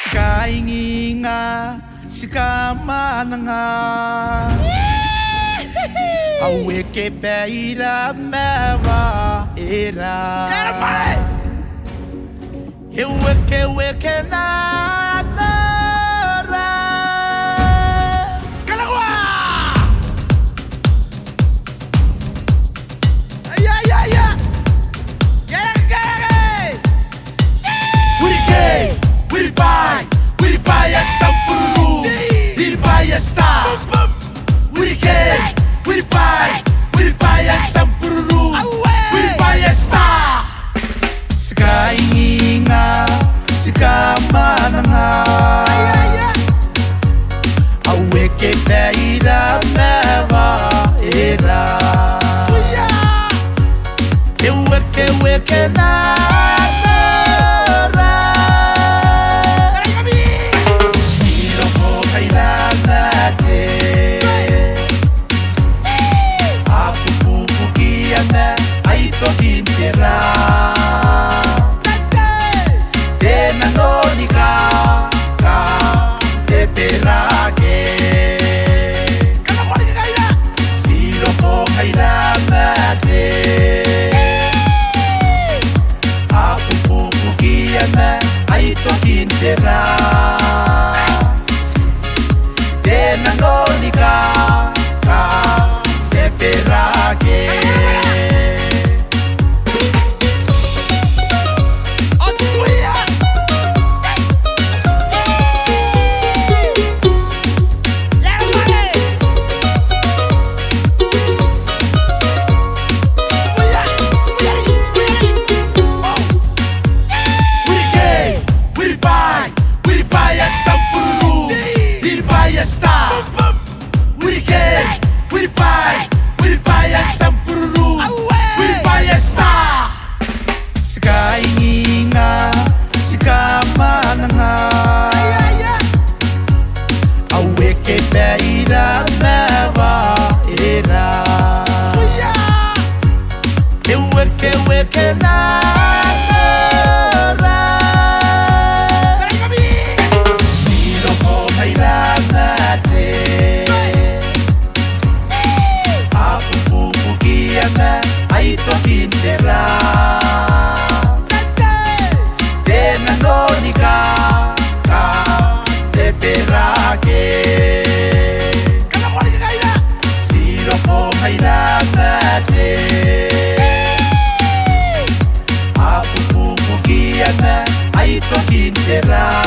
Sikainginga, sikamananga Aweke peira mewa era Weke na nara Kalagwa Yeah We buy a sampuru We buy a star We buy a sampuru We buy a star Sky inga Sika mananga Aweke peira mewa era Weke na Tena nonika ka te perake Siro ko kaila mate Apupupu kiana aito kintera Tena nonika ka te perake Star. We buy a sampuru. We buy a star. Sky inga, sika mananga. Aweke peira mewa era. Weke na. Aito kintera Tena nonika ka te perake Siro ko kaira mate Apupupu kiana aito kintera